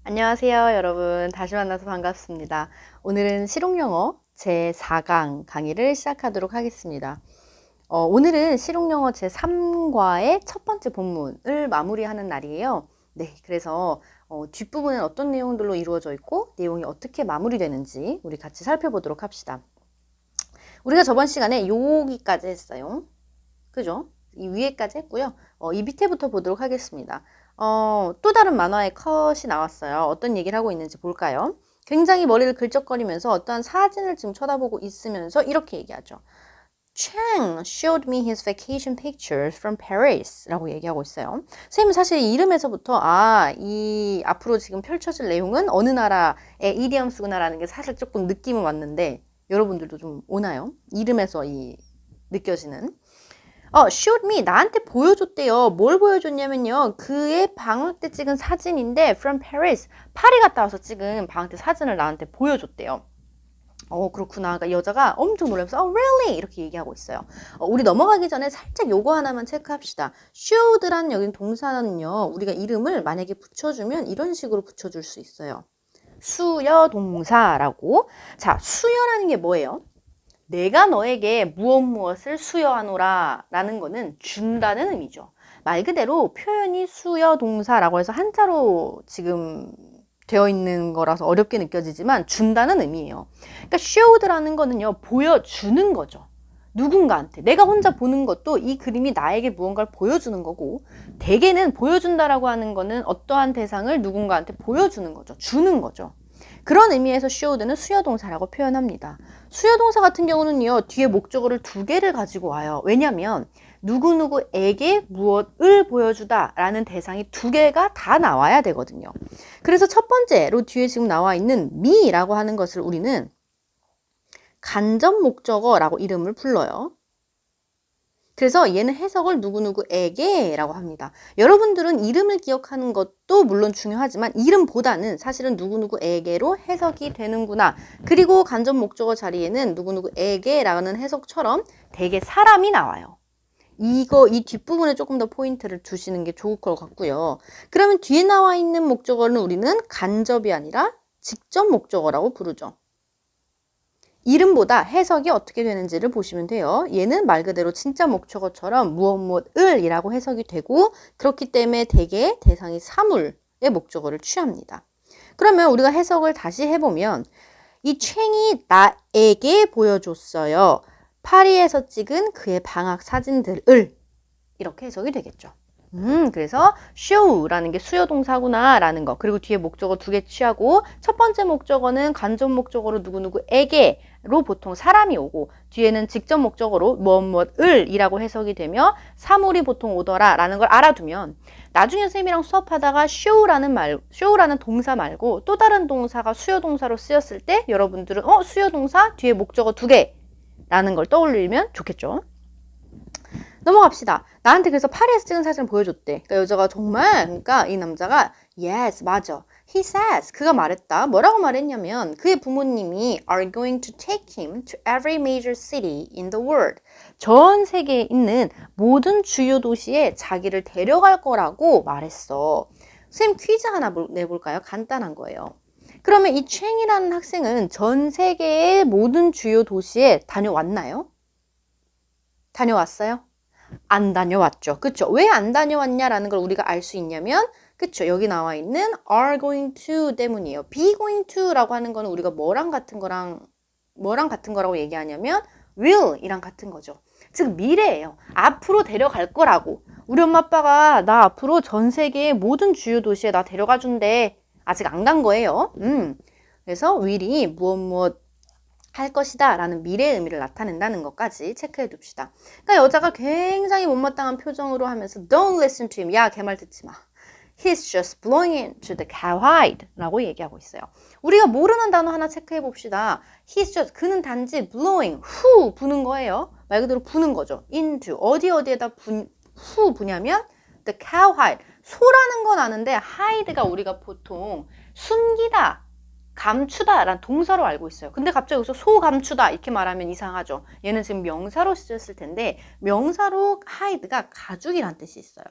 안녕하세요, 여러분. 다시 만나서 반갑습니다. 오늘은 실용영어 제4강 강의를 시작하도록 하겠습니다. 오늘은 실용영어 제3과의 첫 번째 본문을 마무리하는 날이에요. 네, 그래서 뒷부분은 어떤 내용들로 이루어져 있고 내용이 어떻게 마무리되는지 우리 같이 살펴보도록 합시다. 우리가 저번 시간에 여기까지 했어요. 그죠? 이 위에까지 했고요. 이 밑에부터 보도록 하겠습니다. 또 다른 만화의 컷이 나왔어요. 어떤 얘기를 하고 있는지 볼까요? 굉장히 머리를 긁적거리면서 어떠한 사진을 지금 쳐다보고 있으면서 이렇게 얘기하죠. Chang showed me his vacation pictures from Paris 라고 얘기하고 있어요. 선생님은 사실 이 이름에서부터 이 앞으로 지금 펼쳐질 내용은 어느 나라의 이디엄스구나라는 게 사실 조금 느낌은 왔는데 여러분들도 좀 오나요? 이름에서 느껴지는 showed me 나한테 보여줬대요. 뭘 보여줬냐면요. 그의 방학 때 찍은 사진인데 from Paris 파리 갔다 와서 찍은 방학 때 사진을 나한테 보여줬대요. 그렇구나. 그러니까 여자가 엄청 놀라면서 really? 이렇게 얘기하고 있어요. 우리 넘어가기 전에 살짝 요거 하나만 체크합시다. showed라는 여기 동사는요. 우리가 이름을 만약에 붙여주면 이런 식으로 붙여줄 수 있어요. 수여 동사라고. 자, 수여라는 게 뭐예요? 내가 너에게 무엇을 수여하노라 라는 거는 준다는 의미죠. 말 그대로 표현이 수여 동사라고 해서 한자로 지금 되어 있는 거라서 어렵게 느껴지지만 준다는 의미예요. 그러니까 showed라는 거는요, 보여주는 거죠. 누군가한테. 내가 혼자 보는 것도 이 그림이 나에게 무언가를 보여주는 거고, 대개는 보여준다라고 하는 거는 어떠한 대상을 누군가한테 보여주는 거죠. 주는 거죠. 그런 의미에서 showed는 수여동사라고 표현합니다. 수여동사 같은 경우는요, 뒤에 목적어를 두 개를 가지고 와요. 왜냐면 누구누구에게 무엇을 보여주다 라는 대상이 두 개가 다 나와야 되거든요. 그래서 첫 번째로 뒤에 지금 나와 있는 me라고 하는 것을 우리는 간접 목적어라고 이름을 불러요. 그래서 얘는 해석을 누구누구에게 라고 합니다. 여러분들은 이름을 기억하는 것도 물론 중요하지만 이름보다는 사실은 누구누구에게로 해석이 되는구나. 그리고 간접 목적어 자리에는 누구누구에게 라는 해석처럼 대개 사람이 나와요. 이 뒷부분에 조금 더 포인트를 두시는 게 좋을 것 같고요. 그러면 뒤에 나와 있는 목적어는 우리는 간접이 아니라 직접 목적어라고 부르죠. 이름보다 해석이 어떻게 되는지를 보시면 돼요. 얘는 말 그대로 진짜 목적어처럼 무엇을 이라고 해석이 되고 그렇기 때문에 대개 대상이 사물의 목적어를 취합니다. 그러면 우리가 해석을 다시 해보면 이 챙이 나에게 보여줬어요. 파리에서 찍은 그의 방학 사진들을 이렇게 해석이 되겠죠. 그래서 show라는 게 수요동사구나 라는 거. 그리고 뒤에 목적어 두 개 취하고 첫 번째 목적어는 간접 목적어로 누구누구에게로 보통 사람이 오고 뒤에는 직접 목적어로 무엇을 이라고 해석이 되며 사물이 보통 오더라 라는 걸 알아두면 나중에 선생님이랑 수업하다가 show라는 동사 말고 또 다른 동사가 수요동사로 쓰였을 때 여러분들은 수요동사 뒤에 목적어 두 개 라는 걸 떠올리면 좋겠죠. 넘어갑시다. 나한테 그래서 파리에서 찍은 사진을 보여줬대. 그러니까 여자가 정말, 그러니까 이 남자가 yes, 맞아. He says, 그가 말했다. 뭐라고 말했냐면 그의 부모님이 are going to take him to every major city in the world. 전 세계에 있는 모든 주요 도시에 자기를 데려갈 거라고 말했어. 선생님 퀴즈 하나 내볼까요? 간단한 거예요. 그러면 이 챙이라는 학생은 전 세계의 모든 주요 도시에 다녀왔나요? 다녀왔어요? 안 다녀왔죠. 그쵸? 왜 안 다녀왔냐라는 걸 우리가 알 수 있냐면 그쵸? 여기 나와 있는 are going to 때문이에요. be going to라고 하는 거는 우리가 뭐랑 같은 거라고 얘기하냐면 will 이랑 같은 거죠. 즉 미래예요. 앞으로 데려갈 거라고. 우리 엄마 아빠가 나 앞으로 전 세계의 모든 주요 도시에 나 데려가 준대. 아직 안 간 거예요. 그래서 will이 무엇 할 것이다 라는 미래의 의미를 나타낸다는 것까지 체크해 둡시다. 그러니까 여자가 굉장히 못마땅한 표정으로 하면서 Don't listen to him. 야, 걔 말 듣지 마. He's just blowing into the cowhide 라고 얘기하고 있어요. 우리가 모르는 단어 하나 체크해 봅시다. He's just, 그는 단지 blowing, 후 부는 거예요. 말 그대로 부는 거죠. into, 어디에다 후 부냐면 the cowhide. 소라는 건 아는데 hide가 우리가 보통 숨기다, 감추다 라는 동사로 알고 있어요. 근데 갑자기 여기서 감추다 이렇게 말하면 이상하죠. 얘는 지금 명사로 쓰였을 텐데 명사로 hide가 가죽이란 뜻이 있어요.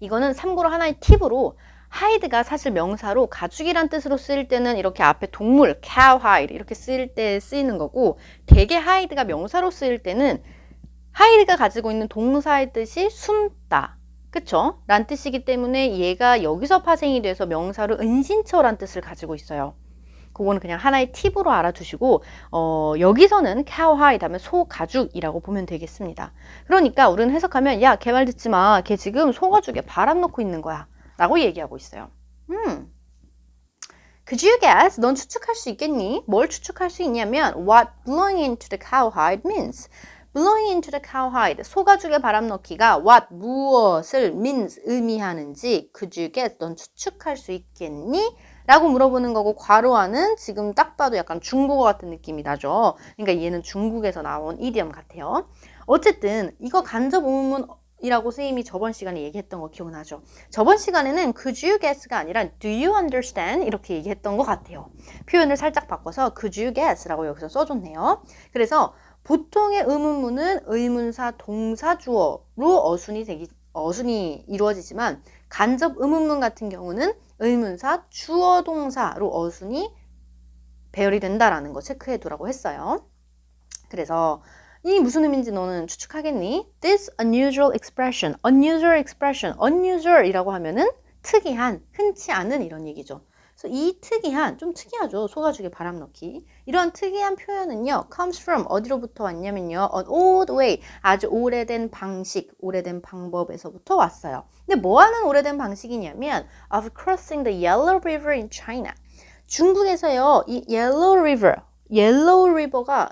이거는 참고로 하나의 팁으로 hide가 사실 명사로 가죽이란 뜻으로 쓰일 때는 이렇게 앞에 동물, cow hide 이렇게 쓰일 때 쓰이는 거고, 대개 hide가 명사로 쓰일 때는 hide가 가지고 있는 동사의 뜻이 숨다, 그쵸? 란 뜻이기 때문에 얘가 여기서 파생이 돼서 명사로 은신처란 뜻을 가지고 있어요. 그거는 그냥 하나의 팁으로 알아두시고, 여기서는 cow hide 하면 소 가죽이라고 보면 되겠습니다. 그러니까 우리는 해석하면, 야, 걔 말 듣지 마. 걔 지금 소 가죽에 바람 넣고 있는 거야 라고 얘기하고 있어요. Could you guess? 넌 추측할 수 있겠니? 뭘 추측할 수 있냐면 what blowing into the cow hide means. blowing into the cow hide, 소가죽에 바람 넣기가 what, 무엇을 means, 의미하는지 could you guess? 넌 추측할 수 있겠니? 라고 물어보는 거고, 괄호 안은 지금 딱 봐도 약간 중국어 같은 느낌이 나죠. 그러니까 얘는 중국에서 나온 이디엄 같아요. 어쨌든 이거 간접 의문문이라고 선생님이 저번 시간에 얘기했던 거 기억나죠? 저번 시간에는 could you guess가 아니라 do you understand? 이렇게 얘기했던 것 같아요. 표현을 살짝 바꿔서 could you guess라고 여기서 써줬네요. 그래서 보통의 의문문은 의문사 동사 주어로 어순이 이루어지지만, 간접 의문문 같은 경우는 의문사 주어 동사로 어순이 배열이 된다라는 거 체크해 두라고 했어요. 그래서 이 무슨 의미인지 너는 추측하겠니? This unusual expression, unusual이라고 하면은 특이한, 흔치 않은 이런 얘기죠. 그래서 이 특이한, 좀 특이하죠. 소가죽에 바람 넣기. 이런 특이한 표현은요, comes from 어디로부터 왔냐면요, an old way, 아주 오래된 방식, 오래된 방법에서부터 왔어요. 근데 뭐 하는 오래된 방식이냐면 of crossing the Yellow River in China. 중국에서요, 이 Yellow River가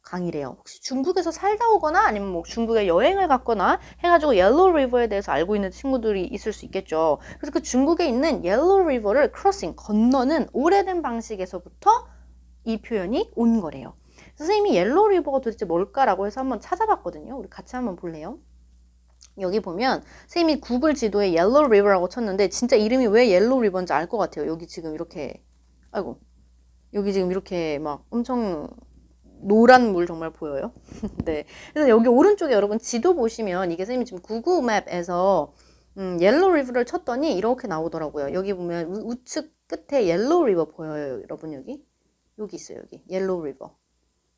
황허강이래요. 혹시 중국에서 살다 오거나 아니면 뭐 중국에 여행을 갔거나 해가지고 옐로우 리버에 대해서 알고 있는 친구들이 있을 수 있겠죠. 그래서 그 중국에 있는 옐로우 리버를 크로싱, 건너는 오래된 방식에서부터 이 표현이 온 거래요. 선생님이 옐로우 리버가 도대체 뭘까라고 해서 한번 찾아봤거든요. 우리 같이 한번 볼래요? 여기 보면 선생님이 구글 지도에 옐로우 리버라고 쳤는데 진짜 이름이 왜 옐로우 리버인지 알 것 같아요. 여기 지금 이렇게, 아이고, 여기 지금 이렇게 막 엄청 노란 물 정말 보여요. 네. 그래서 여기 오른쪽에 여러분 지도 보시면 이게 선생님이 지금 구글 맵에서 옐로우 리버를 쳤더니 이렇게 나오더라고요. 여기 보면 우측 끝에 옐로우 리버 보여요, 여러분. 여기 있어요. 여기 옐로우 리버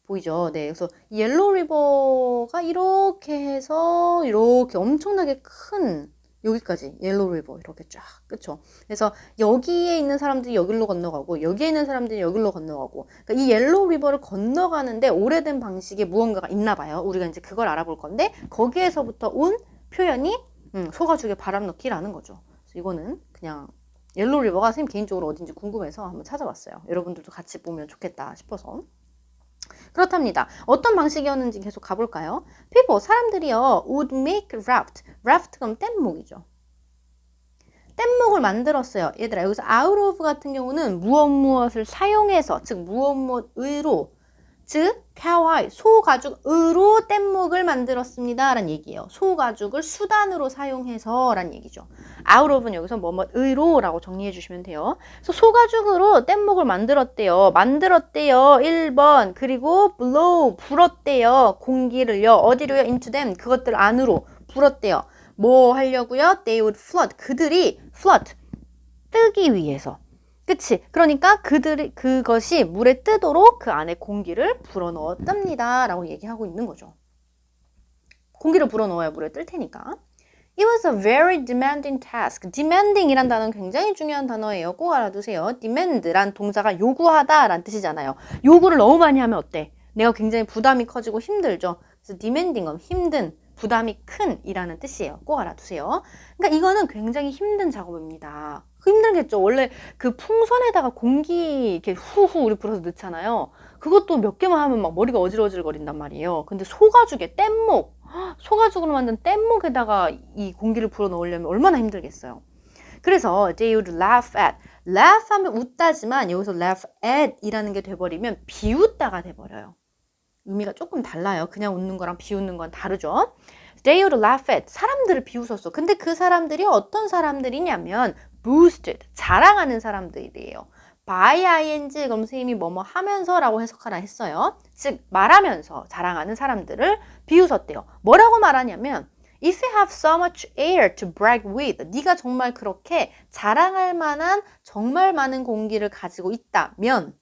보이죠? 네. 그래서 옐로우 리버가 이렇게 해서 이렇게 엄청나게 큰, 여기까지 옐로우 리버 이렇게 쫙, 그쵸? 그래서 여기에 있는 사람들이 여기로 건너가고 여기에 있는 사람들이 여기로 건너가고, 그러니까 이 옐로우 리버를 건너가는데 오래된 방식의 무언가가 있나 봐요. 우리가 이제 그걸 알아볼 건데, 거기에서부터 온 표현이 소가죽에 바람 넣기라는 거죠. 그래서 이거는 그냥 옐로우 리버가 선생님 개인적으로 어딘지 궁금해서 한번 찾아봤어요. 여러분들도 같이 보면 좋겠다 싶어서. 그렇답니다. 어떤 방식이었는지 계속 가볼까요? People, 사람들이요, would make raft. raft 그럼 뗏목이죠. 뗏목을 만들었어요. 얘들아, 여기서 out of 같은 경우는 무엇을 사용해서, 즉 무엇의로, 즉 cow hide, 소가죽으로 뗏목을 만들었습니다 라는 얘기예요. 소가죽을 수단으로 사용해서 라는 얘기죠. out of는 여기서 뭐뭐의로 라고 정리해 주시면 돼요. 그래서 소가죽으로 뗏목을 만들었대요. 1번. 그리고 blow, 불었대요. 공기를요. 어디로요? into them, 그것들 안으로 불었대요. 뭐 하려고요? They would float, 그들이 float, 뜨기 위해서. 그치? 그러니까 그것이 물에 뜨도록 그 안에 공기를 불어넣었답니다 라고 얘기하고 있는 거죠. 공기를 불어넣어야 물에 뜰 테니까. It was a very demanding task. demanding이란 단어는 굉장히 중요한 단어예요. 꼭 알아두세요. demand란 동사가 요구하다 라는 뜻이잖아요. 요구를 너무 많이 하면 어때? 내가 굉장히 부담이 커지고 힘들죠. 그래서 demanding은 힘든, 부담이 큰 이라는 뜻이에요. 꼭 알아두세요. 그러니까 이거는 굉장히 힘든 작업입니다. 힘들겠죠. 원래 그 풍선에다가 공기 이렇게 후후 우리 불어서 넣잖아요. 그것도 몇 개만 하면 막 머리가 어질어질 거린단 말이에요. 근데 소가죽에 뗏목, 소가죽으로 만든 뗏목에다가 이 공기를 불어 넣으려면 얼마나 힘들겠어요. 그래서 they would laugh at, laugh 하면 웃다지만 여기서 laugh at 이라는 게 돼버리면 비웃다가 돼버려요. 의미가 조금 달라요. 그냥 웃는 거랑 비웃는 건 다르죠. They would laugh at, 사람들을 비웃었어. 근데 그 사람들이 어떤 사람들이냐면 boasted, 자랑하는 사람들이에요. by ing, 그럼 선생님이 뭐뭐 하면서 라고 해석하라 했어요. 즉 말하면서 자랑하는 사람들을 비웃었대요. 뭐라고 말하냐면 If you have so much air to brag with, 네가 정말 그렇게 자랑할 만한 정말 많은 공기를 가지고 있다면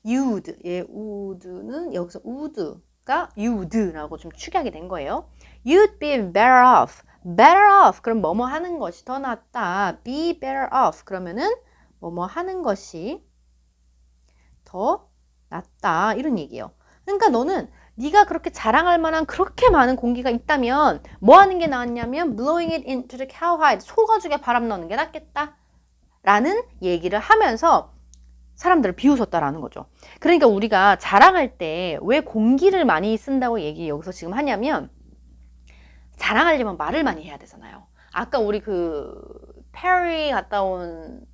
you'd, would는 여기서 would가 you'd라고 좀 축약이 된 거예요. You'd be better off. 그럼 뭐뭐 하는 것이 더 낫다. be better off. 그러면은 뭐뭐 하는 것이 더 낫다. 이런 얘기예요. 그러니까 너는 네가 그렇게 자랑할 만한 그렇게 많은 공기가 있다면 뭐 하는 게 낫냐면 blowing it into the cowhide. 소가죽에 바람 넣는 게 낫겠다. 라는 얘기를 하면서 사람들을 비웃었다라는 거죠. 그러니까 우리가 자랑할 때 왜 공기를 많이 쓴다고 얘기 여기서 지금 하냐면 자랑하려면 말을 많이 해야 되잖아요. 아까 우리 페리 갔다 온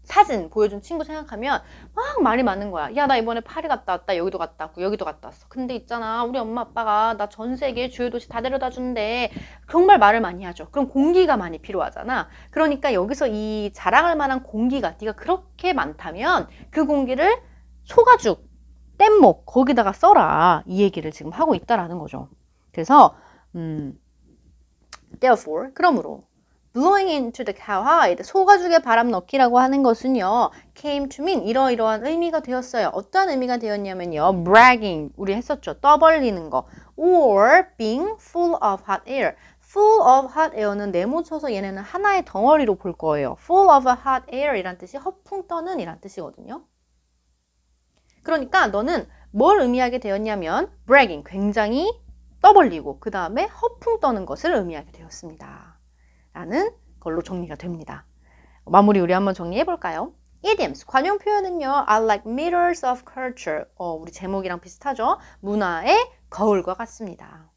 사진 보여준 친구 생각하면 막 말이 많은 거야. 야, 나 이번에 파리 갔다 왔다. 여기도 갔다 왔고 여기도 갔다 왔어. 근데 있잖아, 우리 엄마 아빠가 나 전 세계 주요 도시 다 데려다 준대. 정말 말을 많이 하죠. 그럼 공기가 많이 필요하잖아. 그러니까 여기서 이 자랑할 만한 공기가 네가 그렇게 많다면 그 공기를 소가죽, 뗏목 거기다가 써라. 이 얘기를 지금 하고 있다라는 거죠. 그래서 therefore, 그러므로 blowing into the cowhide, 소가죽에 바람 넣기라고 하는 것은요, came to mean, 이러이러한 의미가 되었어요. 어떤 의미가 되었냐면요, bragging, 우리 했었죠. 떠벌리는 거. or being full of hot air. full of hot air는 네모쳐서 얘네는 하나의 덩어리로 볼 거예요. full of hot air 이란 뜻이 허풍 떠는 이란 뜻이거든요. 그러니까 너는 뭘 의미하게 되었냐면 bragging, 굉장히 떠벌리고 그 다음에 허풍 떠는 것을 의미하게 되었습니다. 라는 걸로 정리가 됩니다. 마무리 우리 한번 정리해 볼까요? idioms, 관용 표현은요, are like mirrors of culture. 우리 제목이랑 비슷하죠? 문화의 거울과 같습니다.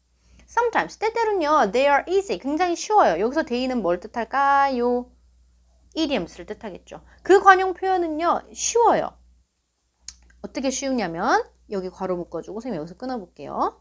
sometimes, 때때로는요, they are easy, 굉장히 쉬워요. 여기서 they는 뭘 뜻할까요? idioms를 뜻하겠죠. 그 관용 표현은요, 쉬워요. 어떻게 쉬우냐면 여기 괄호 묶어주고 선생님 여기서 끊어볼게요.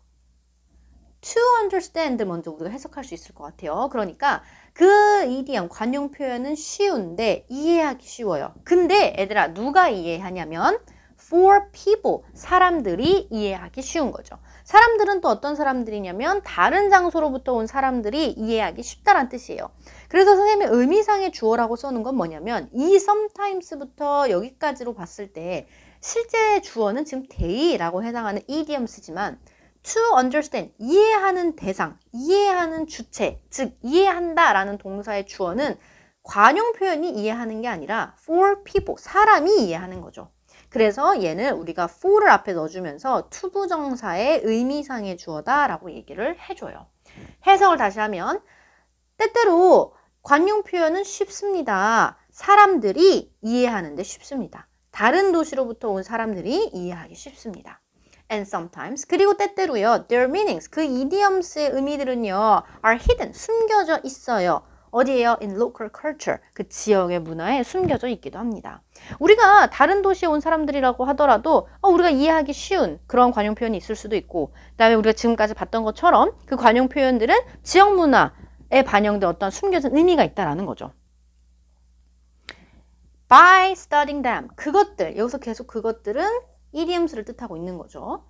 to understand 먼저 우리가 해석할 수 있을 것 같아요. 그러니까 그 idiom, 관용 표현은 쉬운데 이해하기 쉬워요. 근데 애들아 누가 이해하냐면 for people, 사람들이 이해하기 쉬운 거죠. 사람들은 또 어떤 사람들이냐면 다른 장소로부터 온 사람들이 이해하기 쉽다란 뜻이에요. 그래서 선생님이 의미상의 주어라고 써놓은 건 뭐냐면 이 sometimes부터 여기까지로 봤을 때 실제 주어는 지금 they라고 해당하는 idioms지만 to understand, 이해하는 대상, 이해하는 주체, 즉 이해한다라는 동사의 주어는 관용 표현이 이해하는 게 아니라 for people, 사람이 이해하는 거죠. 그래서 얘는 우리가 for를 앞에 넣어주면서 투부정사의 의미상의 주어다라고 얘기를 해줘요. 해석을 다시 하면 때때로 관용 표현은 쉽습니다. 사람들이 이해하는데 쉽습니다. 다른 도시로부터 온 사람들이 이해하기 쉽습니다. And sometimes, 그리고 때때로요, their meanings, 그 idioms의 의미들은요, are hidden, 숨겨져 있어요. 어디에요? In local culture, 그 지역의 문화에 숨겨져 있기도 합니다. 우리가 다른 도시에 온 사람들이라고 하더라도 우리가 이해하기 쉬운 그런 관용 표현이 있을 수도 있고, 그 다음에 우리가 지금까지 봤던 것처럼 그 관용 표현들은 지역 문화에 반영된 어떤 숨겨진 의미가 있다라는 거죠. By studying them, 그것들, 여기서 계속 그것들은 idioms를 뜻하고 있는 거죠.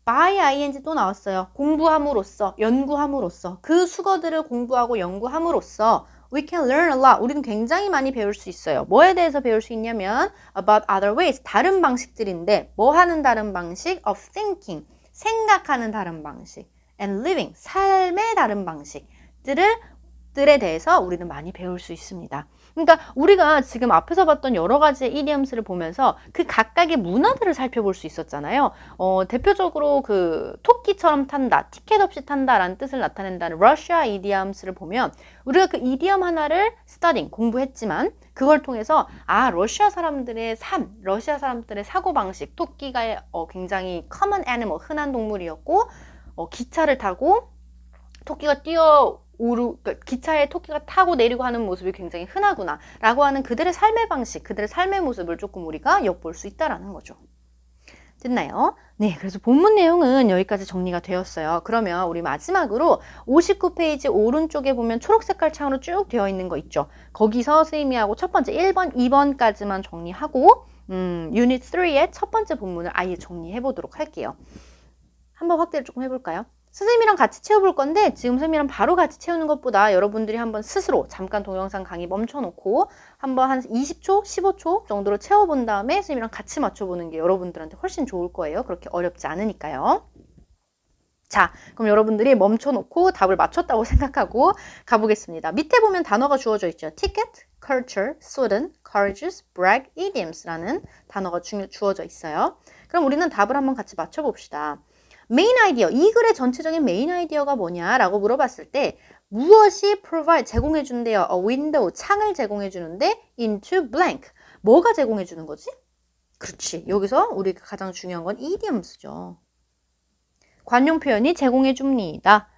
by ing 또 나왔어요. 공부함으로써, 연구함으로써, 그 수거들을 공부하고 연구함으로써 we can learn a lot. 우리는 굉장히 많이 배울 수 있어요. 뭐에 대해서 배울 수 있냐면 about other ways, 다른 방식들인데 뭐 하는 다른 방식? of thinking, 생각하는 다른 방식 and living, 삶의 다른 방식들에 대해서 우리는 많이 배울 수 있습니다. 그러니까 우리가 지금 앞에서 봤던 여러 가지의 idioms를 보면서 그 각각의 문화들을 살펴볼 수 있었잖아요. 대표적으로 그 토끼처럼 탄다, 티켓 없이 탄다라는 뜻을 나타낸다는 러시아 idioms를 보면 우리가 그 idiom 하나를 studying, 공부했지만 그걸 통해서 러시아 사람들의 삶, 러시아 사람들의 사고방식, 토끼가 굉장히 common animal, 흔한 동물이었고 기차를 타고 토끼가 기차에 토끼가 타고 내리고 하는 모습이 굉장히 흔하구나 라고 하는 그들의 삶의 방식, 그들의 삶의 모습을 조금 우리가 엿볼 수 있다라는 거죠. 됐나요? 네, 그래서 본문 내용은 여기까지 정리가 되었어요. 그러면 우리 마지막으로 59페이지 오른쪽에 보면 초록 색깔 창으로 쭉 되어 있는 거 있죠. 거기서 선생님이하고 첫 번째 1번, 2번까지만 정리하고 유닛 3의 첫 번째 본문을 아예 정리해 보도록 할게요. 한번 확대를 조금 해볼까요? 선생님이랑 같이 채워볼 건데 지금 선생님이랑 바로 같이 채우는 것보다 여러분들이 한번 스스로 잠깐 동영상 강의 멈춰놓고 한번 한 20초, 15초 정도로 채워본 다음에 선생님이랑 같이 맞춰보는 게 여러분들한테 훨씬 좋을 거예요. 그렇게 어렵지 않으니까요. 자, 그럼 여러분들이 멈춰놓고 답을 맞췄다고 생각하고 가보겠습니다. 밑에 보면 단어가 주어져 있죠. ticket, culture, student, courageous, brag, idioms라는 단어가 주어져 있어요. 그럼 우리는 답을 한번 같이 맞춰봅시다. 메인 아이디어, 이 글의 전체적인 메인 아이디어가 뭐냐라고 물어봤을 때 무엇이 provide, 제공해준대요. A window, 창을 제공해주는데 into blank, 뭐가 제공해주는 거지? 그렇지, 여기서 우리가 가장 중요한 건 idioms죠. 관용 표현이 제공해줍니다.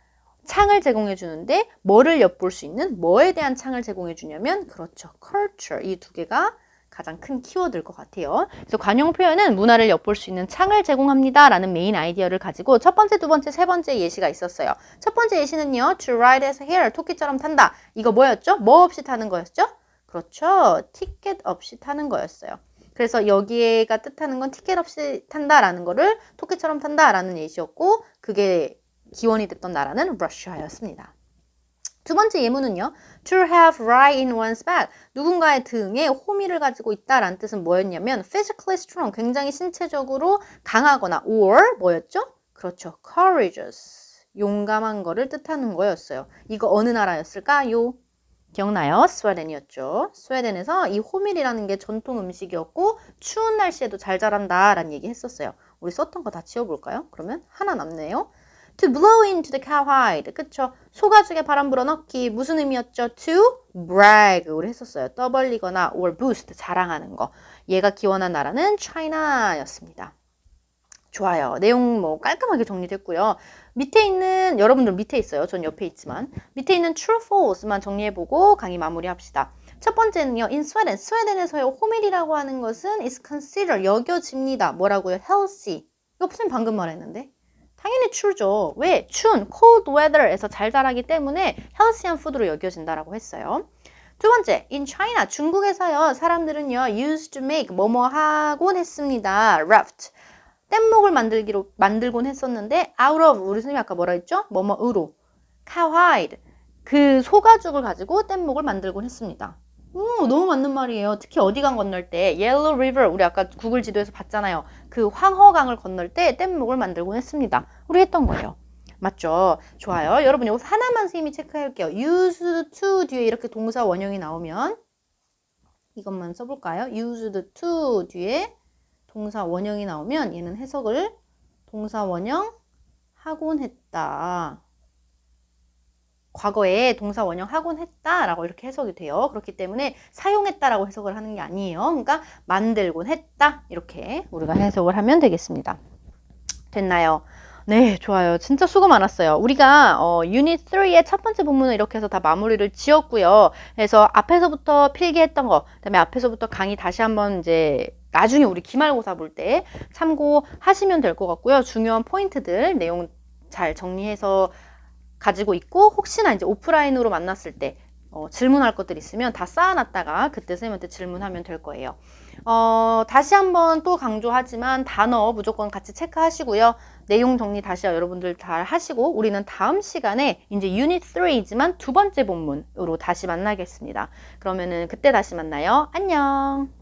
창을 제공해주는데 뭐를 엿볼 수 있는, 뭐에 대한 창을 제공해주냐면 그렇죠, culture, 이 두 개가 가장 큰 키워드일 것 같아요. 그래서 관용 표현은 문화를 엿볼 수 있는 창을 제공합니다 라는 메인 아이디어를 가지고 첫 번째, 두 번째, 세 번째 예시가 있었어요. 첫 번째 예시는요, to ride as a hare, 토끼처럼 탄다. 이거 뭐였죠? 뭐 없이 타는 거였죠? 그렇죠, 티켓 없이 타는 거였어요. 그래서 여기가 뜻하는 건 티켓 없이 탄다라는 거를 토끼처럼 탄다라는 예시였고, 그게 기원이 됐던 나라는 러시아였습니다. 두 번째 예문은요, to have right in one's back, 누군가의 등에 호미를 가지고 있다라는 뜻은 뭐였냐면 physically strong, 굉장히 신체적으로 강하거나, or 뭐였죠? 그렇죠, courageous, 용감한 거를 뜻하는 거였어요. 이거 어느 나라였을까요? 기억나요? 스웨덴이었죠. 스웨덴에서 이 호밀이라는 게 전통 음식이었고 추운 날씨에도 잘 자란다 라는 얘기 했었어요. 우리 썼던 거 다 지워볼까요? 그러면 하나 남네요. To blow into the cowhide. 그쵸? 소가죽에 바람 불어넣기. 무슨 의미였죠? To brag. 우리 했었어요. 떠벌리거나 or boost. 자랑하는 거. 얘가 기원한 나라는 China였습니다. 좋아요. 내용 뭐 깔끔하게 정리됐고요. 밑에 있는, 여러분들 밑에 있어요. 전 옆에 있지만. 밑에 있는 true, false만 정리해보고 강의 마무리합시다. 첫 번째는요. in Sweden. 스웨덴에서요. 호밀이라고 하는 것은 is considered, 여겨집니다. 뭐라고요? healthy. 이거 선생님 방금 말했는데. 당연히 true죠. 왜? 추운 cold weather에서 잘 자라기 때문에 healthy한 food로 여겨진다라고 했어요. 두 번째, in China. 중국에서요. 사람들은요. used to make, 뭐뭐 하곤 했습니다. raft. 뗏목을 만들곤 했었는데 out of, 우리 선생님이 아까 뭐라 했죠? 뭐뭐으로. cowhide, 그 소가죽을 가지고 뗏목을 만들곤 했습니다. 너무 맞는 말이에요. 특히 어디강 건널 때 Yellow River, 우리 아까 구글 지도에서 봤잖아요. 그 황허강을 건널 때 뗏목을 만들곤 했습니다. 우리 했던 거예요. 맞죠? 좋아요. 여러분 여기서 하나만 선생님이 체크해볼게요. used to 뒤에 이렇게 동사 원형이 나오면 이것만 써볼까요? used to 뒤에 동사 원형이 나오면 얘는 해석을 동사 원형 하곤 했다. 과거에 동사 원형 하곤 했다라고 이렇게 해석이 돼요. 그렇기 때문에 사용했다라고 해석을 하는 게 아니에요. 그러니까 만들곤 했다. 이렇게 우리가 해석을 하면 되겠습니다. 됐나요? 네, 좋아요. 진짜 수고 많았어요. 우리가 유닛 3의 첫 번째 본문을 이렇게 해서 다 마무리를 지었고요. 그래서 앞에서부터 필기했던 거, 그다음에 앞에서부터 강의 다시 한번 이제 나중에 우리 기말고사 볼 때 참고하시면 될 것 같고요. 중요한 포인트들 내용 잘 정리해서 가지고 있고, 혹시나 이제 오프라인으로 만났을 때 질문할 것들 있으면 다 쌓아놨다가 그때 선생님한테 질문하면 될 거예요. 다시 한번 또 강조하지만 단어 무조건 같이 체크하시고요. 내용 정리 다시 여러분들 잘 하시고, 우리는 다음 시간에 이제 유닛 3이지만 두 번째 본문으로 다시 만나겠습니다. 그러면은 그때 다시 만나요. 안녕.